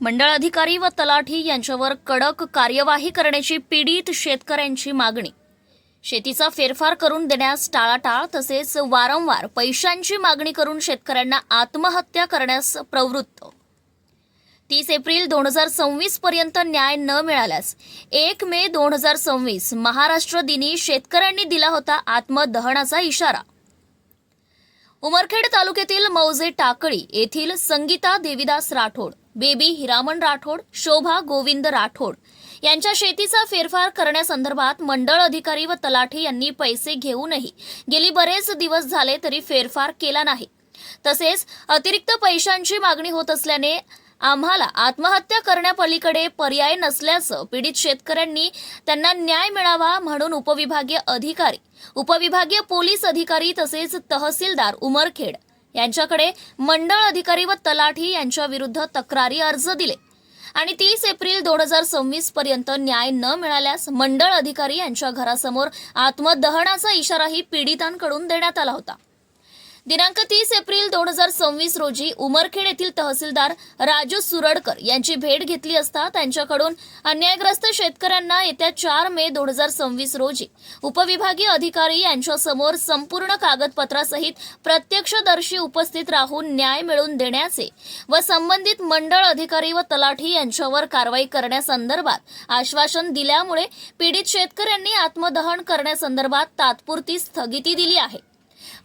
मंडळ अधिकारी व तलाठी यांच्यावर कडक कार्यवाही करण्याची पीडित शेतकऱ्यांची मागणी. शेतीचा फेरफार करून देण्यास टाळाटाळ तसेच वारंवार पैशांची मागणी करून शेतकऱ्यांना आत्महत्या करण्यास प्रवृत्त. 30 एप्रिल 2026 पर्यंत न्याय न मिळाल्यास 1 मे 2026 महाराष्ट्र दिनी शेतकऱ्यांनी दिला होता आत्मदहनाचा इशारा. उमरखेड तालुक्यातील मौजे टाकळी येथील संगीता देविदास राठोड, बेबी हिरामण राठोड, शोभा गोविंद राठोड यांच्या शेतीचा फेरफार करण्यासंदर्भात मंडळ अधिकारी व तलाठी यांनी पैसे घेऊनही गेली बरेच दिवस झाले तरी फेरफार केला नाही. तसेच अतिरिक्त पैशांची मागणी होत असल्याने आम्हाला आत्महत्या करण्यापलीकडे पर्याय नसल्याचं पीडित शेतकऱ्यांनी त्यांना न्याय मिळावा म्हणून उपविभागीय अधिकारी, उपविभागीय पोलीस अधिकारी तसेच तहसीलदार उमरखेड यांच्याकडे मंडळ अधिकारी व तलाठी यांच्या विरुद्ध तक्रारी अर्ज दिले आणि 30 एप्रिल 2026 पर्यंत न्याय न मिळाल्यास मंडळ अधिकारी यांच्या घरासमोर आत्मदहनाचा इशाराही पीडितांकडून देण्यात आला होता. दिनांक 30 एप्रिल 2026 रोजी उमरखेड येथील तहसीलदार राजू सुरडकर यांची भेट घेतली असता त्यांच्याकडून अन्यायग्रस्त शेतकऱ्यांना येत्या 4 मे 2026 रोजी उपविभागीय अधिकारी यांच्यासमोर संपूर्ण कागदपत्रासहित प्रत्यक्षदर्शी उपस्थित राहून न्याय मिळवून देण्याचे व संबंधित मंडळ अधिकारी व तलाठी यांच्यावर कारवाई करण्यासंदर्भात आश्वासन दिल्यामुळे पीडित शेतकऱ्यांनी आत्मदहन करण्यासंदर्भात तात्पुरती स्थगिती दिली आहे.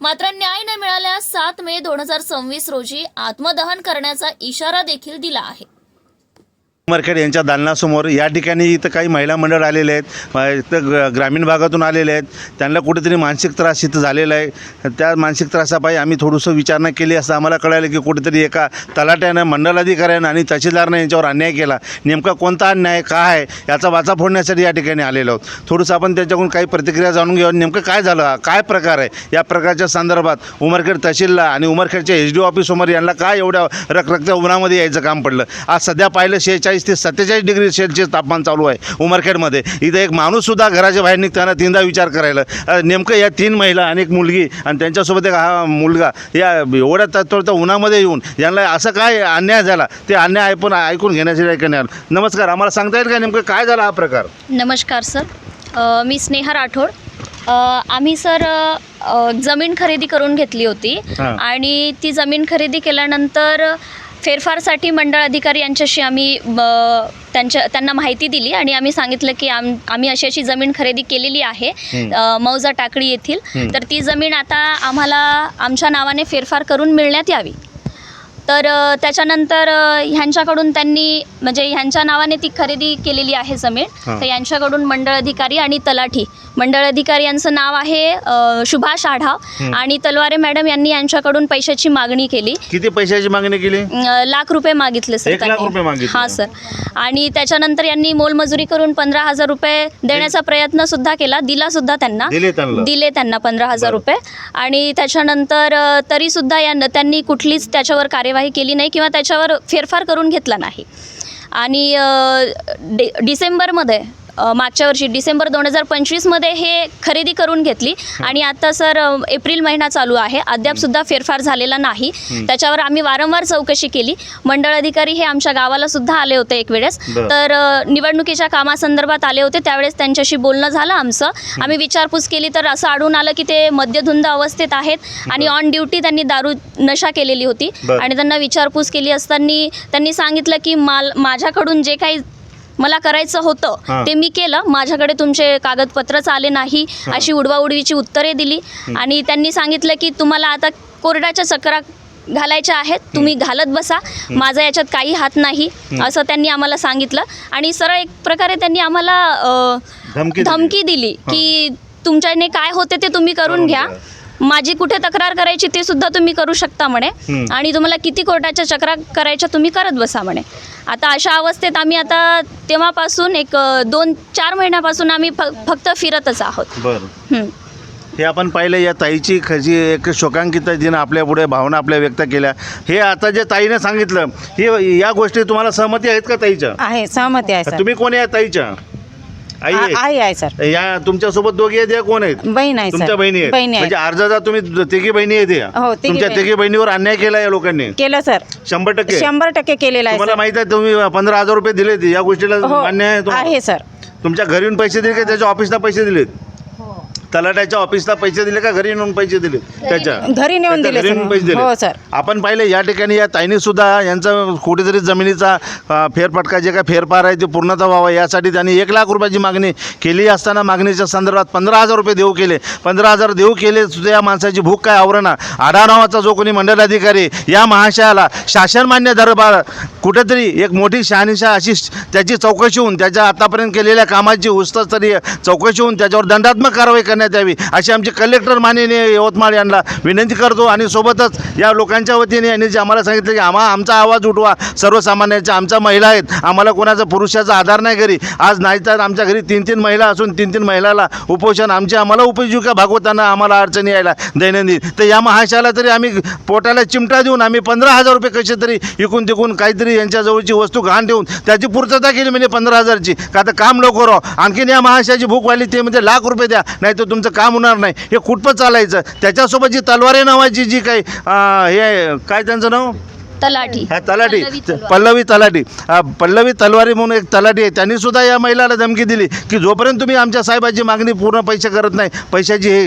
मात्र न्याय न मिळाल्यास 7 मे 2026 रोजी आत्मदहन करण्याचा इशारा देखील दिला आहे. उमरखेड यांच्या दालनासमोर या ठिकाणी इथं काही महिला मंडळ आलेले आहेत, इथं ग्रामीण भागातून आलेले आहेत. त्यांना कुठेतरी मानसिक त्रास इथं झालेला आहे. त्या मानसिक त्रासापायी आम्ही थोडंसं विचारणा केली असं आम्हाला कळालं की कुठेतरी एका तलाट्यानं, मंडलाधिकाऱ्यानं आणि तहसीलदारनं यांच्यावर अन्याय केला. नेमका कोणता अन्याय काय आहे याचा वाचा फोडण्यासाठी या ठिकाणी आलेलो आहोत. थोडंसं आपण त्याच्याकडून काही प्रतिक्रिया जाणून घेऊन नेमकं काय झालं, काय प्रकार आहे या प्रकारच्या संदर्भात उमरखेड तहसीलला आणि उमरखेडच्या SD ऑफिससमोर यांना काय एवढ्या रखरखत्या उन्हामध्ये यायचं काम पडलं. आज सध्या पाहिलं 46 ते 47 डिग्री सेल्सिअस तापमान चालू आहे उमरखेडमध्ये. इथं एक माणूससुद्धा घराच्या बाहेर निघताना तीनदा विचार करायला. नेमकं या 3 महिला आणि एक मुलगी आणि त्यांच्यासोबत एक हा मुलगा या एवढ्या तत्वरता उन्हामध्ये येऊन यांना असं काय अन्याय झाला ते अन्याय ऐकून घेण्यासाठी ऐकण्यात आलं. नमस्कार, आम्हाला सांगता येईल का नेमकं काय झालं हा प्रकार? नमस्कार सर, मी स्नेहा राठोड. आम्ही सर जमीन खरेदी करून घेतली होती आणि ती जमीन खरेदी केल्यानंतर फेरफारसाठी मंडळ अधिकारी यांच्याशी आम्ही त्यांना माहिती दिली आणि आम्ही सांगितलं की आम्ही अशी जमीन खरेदी केलेली आहे मौजा टाकळी येथील, तर ती जमीन आता आम्हाला आमच्या नावाने फेरफार करून मिळण्यात यावी. तर त्याच्यानंतर ह्यांच्याकडून त्यांनी म्हणजे ह्यांच्या नावाने ती खरेदी केलेली आहे जमीन. तर यांच्याकडून मंडळ अधिकारी आणि तलाठी, मंडळ अधिकारी यांचं नाव आहे सुभाष आढाव आणि तलवारे मॅडम यांनी यांच्याकडून पैशाची मागणी केली. किती पैशाची मागणी केली? लाख रुपये मागितले सर. 1 लाख रुपये मागितले? हां सर. आणि त्याच्यानंतर यांनी मोलमजुरी करून 15,000 रुपये देण्याचा प्रयत्न सुद्धा केला, दिले त्यांना 15,000 रुपये. आणि त्याच्यानंतर तरीसुद्धा त्यांनी कुठलीच त्याच्यावर कार्यवाही केली नाही किंवा त्याच्यावर फेरफार करून घेतला नाही. आणि डिसेंबरमध्ये मागच्या वर्षी डिसेंबर 2025मध्ये हे खरेदी करून घेतली आणि आता सर एप्रिल महिना चालू आहे, अद्यापसुद्धा फेरफार झालेला नाही. त्याच्यावर आम्ही वारंवार चौकशी केली. मंडळ अधिकारी हे आमच्या गावाला सुद्धा आले होते एक वेळेस, तर निवडणुकीच्या कामासंदर्भात आले होते. त्यावेळेस त्यांच्याशी बोलणं झालं आमचं. आम्ही विचारपूस केली तर असं आढळून आलं की ते मद्यधुंद अवस्थेत आहेत आणि ऑन ड्युटी त्यांनी दारू नशा केलेली होती. आणि त्यांना विचारपूस केली असताना त्यांनी सांगितलं की माझ्याकडून जे काही मला करायचं होतं ते मी केलं, माझ्याकडे तुमचे कागदपत्रच आले नाही, अशी उडवाउडवीची उत्तरे दिली. आणि त्यांनी सांगितलं की तुम्हाला आता कोर्टाच्या चक्रा घालायच्या आहेत, तुम्ही घालत बसा, माझा याच्यात काही हात नाही, असं त्यांनी आम्हाला सांगितलं. आणि सरळ एक प्रकारे त्यांनी आम्हाला धमकी दिली की तुमच्याने काय होते ते तुम्ही करून घ्या, माझी कुठे तक्रार करायची ते सुद्धा तुम्ही करू शकता म्हणे, आणि तुम्हाला किती कोर्टाच्या चक्रा करायच्या तुम्ही करत बसा म्हणे. आता अशा अवस्थेत आम्ही आता तेव्हापासून एक 2-4 महिन्यापासून आम्ही फक्त फिरतच आहोत. हे आपण पाहिलं या ताईची जी एक शोकांकित जिनं आपल्या पुढे भावना आपल्या व्यक्त केल्या. हे आता जे ताईने सांगितलं हे या गोष्टी तुम्हाला सहमती आहेत का ताईच्या? आहे, सहमती आहे सर. तुम्ही कोण या ताईच्या? आई आहे? आहे सर. या तुमच्यासोबत दोघी आहेत या कोण आहेत? बहीण आहे तुमच्या सर. बहिणी आहेत बहिणी म्हणजे आहे. अर्जाचा तुम्ही तिघी बहिणी आहेत या? हो, तिघी तुमच्या बहिणी. तिघी बहिणीवर अन्याय केला या लोकांनी केलं सर. 100%? 100% केलेलं आहे तुम्हाला सर. माहित आहे तुम्ही 15,000 रुपये दिलेत या गोष्टीला हो मान्य आहे तुम्हाला? आहे सर. तुमच्या घरी येऊन पैसे दिले का त्याच्या ऑफिसला पैसे दिलेत? तलाट्याच्या ऑफिसला पैसे दिले का घरी येऊन पैसे दिले? त्याच्या घरी नेऊन त्याच्या दिले घरी येऊन सर. पैसे दिले. हो सर. आपण पाहिले या ठिकाणी या ताईने सुद्धा यांचं कुठेतरी जमिनीचा फेरफटका जे काय फेरफार आहे ते पूर्णतः व्हावा यासाठी त्यांनी 1 लाख रुपयाची मागणी केली असताना मागणीच्या संदर्भात 15,000 रुपये देऊ केले. 15,000 देऊ केले सुद्धा या माणसाची भूक काय आवरणा. आढा नावाचा जो कोणी मंडलाधिकारी या महाशयाला शासनमान्य दरबार कुठेतरी एक मोठी शहानिशा अशी त्याची चौकशी होऊन त्याच्या आतापर्यंत केलेल्या कामाची उच्चस्तरीय चौकशी होऊन त्याच्यावर दंडात्मक कारवाई करण्यात यावी अशी आमची कलेक्टर माननीय यवतमाळ यांना विनंती करतो. आणि सोबतच या लोकांच्या वतीने यांनी जे आम्हाला सांगितलं की आमचा आवाज उठवा सर्वसामान्यांच्या. आमच्या महिला आहेत, आम्हाला कोणाचा पुरुषाचा आधार नाही घरी. आज नाही तर आमच्या घरी 3-3 महिला असून 3-3 महिलाला उपोषण आम्हाला उपजीविका भागवताना आम्हाला अडचणी यायला दैनंदिन. तर या महाशयाला तरी आम्ही पोटाला चिमटा देऊन आम्ही 15,000 रुपये कसे तरी इकून तिकून काहीतरी यांच्याजवळची वस्तू गहाण ठेवून त्याची पूर्तता केली म्हणजे 15,000ची. का तर काम लवकर राहो. आणखीन या महाशयाची भूक वाढली ते म्हणजे लाख रुपये द्या नाही तर तुमचं काम होणार नाही. हे कुठपत चालायचं. त्याच्यासोबत जी तलवारे नावाची जी काही हे काय त्यांचं नाव तलाठी हा तलाठी पल्लवी तलवार. पल्लवी तलवारी म्हणून एक तलाठी आहे. त्यांनी सुद्धा या महिलाला धमकी दिली की जोपर्यंत तुम्ही आमच्या साहेबाची मागणी पूर्ण पैसे करत नाही पैशाची हे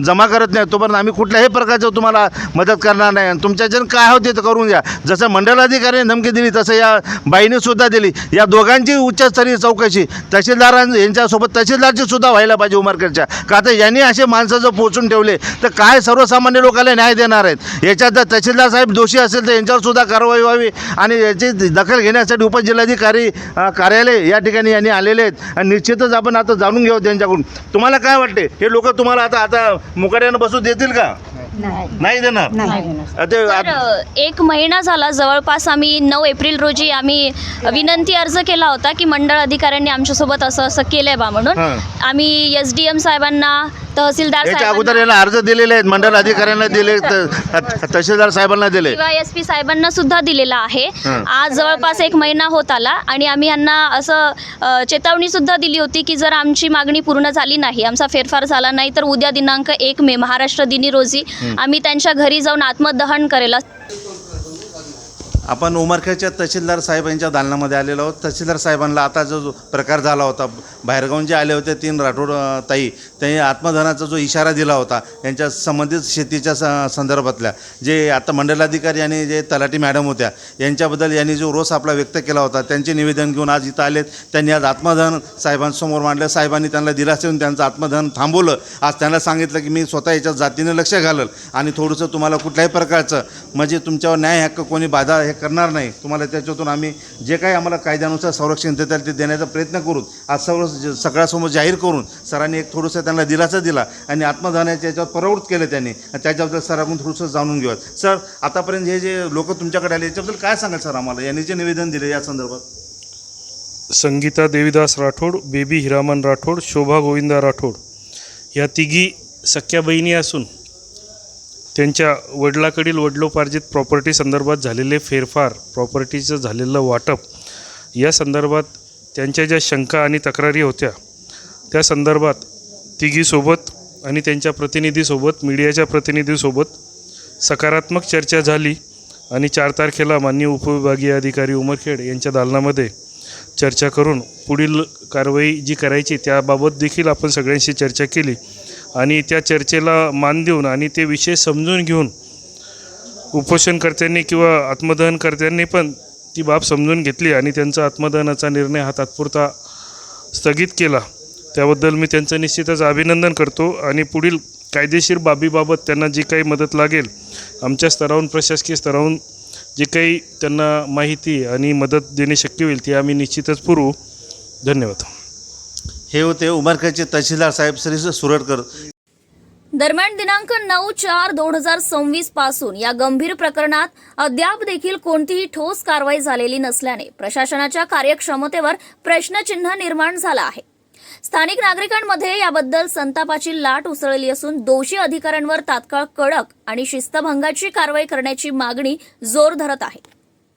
जमा करत नाही तोपर्यंत आम्ही कुठल्याही प्रकारचं तुम्हाला मदत करणार नाही. आणि तुमच्याच्यानं काय होते ते करून द्या. जसं मंडलाधिकाऱ्याने धमकी दिली तसं या बाईने सुद्धा दिली. या दोघांची उच्चस्तरीय चौकशी यांच्यासोबत तहसीलदारची सुद्धा व्हायला पाहिजे उमरखेडच्या. का तर यांनी असे माणसं जर पोचून ठेवले तर काय सर्वसामान्य लोकांना न्याय देणार आहेत. याच्यात जर तहसीलदार साहेब दोषी असेल तर यांच्यावर सुद्धा कारवाई व्हावी. आणि याची दखल घेण्यासाठी उपजिल्हाधिकारी कार्यालय या ठिकाणी यांनी आलेले आहेत. आणि निश्चितच आपण आता जाणून घेऊ त्यांच्याकडून तुम्हाला काय वाटते हे लोक तुम्हाला आता मुकाट्यानं बसू देतील का? नाही देणार. तर 1 महिना झाला जवळपास. आम्ही 9 एप्रिल रोजी आम्ही विनंती अर्ज केला होता की मंडळ अधिकाऱ्यांनी आमच्यासोबत असं केलंय बा म्हणून. आम्ही SDM साहेबांना तहसीलदार याच्या अगोदर साहेबांना याला अर्ज दिलेले आहेत. मंडल अधिकाऱ्यांना दिले तहसीलदार साहेबांना दिले SP साहेबांना सुद्धा दिलेला आहे. आज जवळपास 1 महिना होत आला आणि आम्ही यांना असं चेतावणी सुद्धा दिली होती की जर आमची मागणी पूर्ण झाली नाही आमचा फेरफार झाला नाही तर उद्या दिनांक 1 मे महाराष्ट्र दिनी रोजी आम्ही त्यांच्या घरी जाऊन आत्मदहन करेल. आपण उमरखेडच्या तहसीलदार साहेबांच्या दालनामध्ये आलेलो आहोत. तहसीलदार साहेबांना आता जो प्रकार झाला होता बाहेरगावून जे आले होते 3 राठोड ताई त्यांनी आत्मदहनाचा जो इशारा दिला होता यांच्या संबंधित शेतीच्या संदर्भातल्या जे आता मंडलाधिकारी आणि जे तलाठी मॅडम होत्या यांच्याबद्दल यांनी जो रोष आपला व्यक्त केला होता त्यांचे निवेदन घेऊन आज इथं आलेत. त्यांनी आज आत्मदहन साहेबांसमोर मांडलं. साहेबांनी त्यांना दिलासा देऊन त्यांचं आत्मदहन थांबवलं. आज त्यांना सांगितलं की मी स्वतः याच्या जातीनं लक्ष घालल आणि थोडंसं तुम्हाला कुठल्याही प्रकारचं म्हणजे तुमच्यावर न्याय हक्क कोणी बाधा हे करणार नाही. तुम्हाला त्याच्यातून आम्ही जे काही आम्हाला कायद्यानुसार संरक्षण देता ते देण्याचा प्रयत्न करू. आज सगळ्यासमोर जाहीर करून सरांनी एक थोडंसं त्यांना दिलासा दिला आणि आत्मदहनाच्या याच्यावर प्रवृत्त केलं त्यांनी. त्याच्याबद्दल सरांकडून थोडंसं जाणून घेऊयात. सर आतापर्यंत हे जे लोक तुमच्याकडे आले याच्याबद्दल काय सांगाल सर आम्हाला यांनी जे निवेदन दिले या संदर्भात? संगीता देवीदास राठोड, बेबी हिरामन राठोड, शोभा गोविंदा राठोड या तिघी सख्या बहिणी असून त्यांच्या वडिलाकडील वडिलोपार्जित प्रॉपर्टी संदर्भात झालेले फेरफार प्रॉपर्टीचं झालेलं वाटप या संदर्भात त्यांच्या ज्या शंका आणि तक्रारी होत्या त्या संदर्भात तिघीसोबत आणि त्यांच्या प्रतिनिधीसोबत मीडियाच्या प्रतिनिधीसोबत सकारात्मक चर्चा झाली. आणि 4 तारखेला माननीय उपविभागीय अधिकारी उमरखेड यांच्या दालनामध्ये चर्चा करून पुढील कारवाई जी करायची त्याबाबत देखील आपण सगळ्यांशी चर्चा केली. आणि त्या चर्चेला मान देऊन आणि ते विषय समजून घेऊन उपोषणकर्त्यांनी किंवा आत्मदहनकर्त्यांनी पण ती बाब समजून घेतली आणि त्यांचा आत्मदहनाचा निर्णय हा तात्पुरता स्थगित केला. त्याबद्दल मी त्यांचं निश्चितच अभिनंदन करतो. आणि पुढील कायदेशीर बाबीबाबत त्यांना जी काही मदत लागेल आमच्या स्तरावरून प्रशासकीय स्तरावरून जी काही त्यांना माहिती आणि मदत देणे शक्य होईल ती आम्ही निश्चितच पुरवू. धन्यवाद. हे होते उमरखेडचे तहसीलदार साहेब श्री सुरटकर. दरम्यान दिनांक 9/4/2026 पासून या गंभीर प्रकरणात अद्याप देखील कोणतीही ठोस कारवाई झालेली नसल्याने प्रशासनाच्या कार्यक्षमतेवर प्रश्नचिन्ह निर्माण झाला आहे. स्थानिक नागरिकांमध्ये याबद्दल संतापाची लाट उसळली असून दोषी अधिकाऱ्यांवर तात्काळ कडक आणि शिस्तभंगाची कारवाई करण्याची मागणी जोर धरत आहे.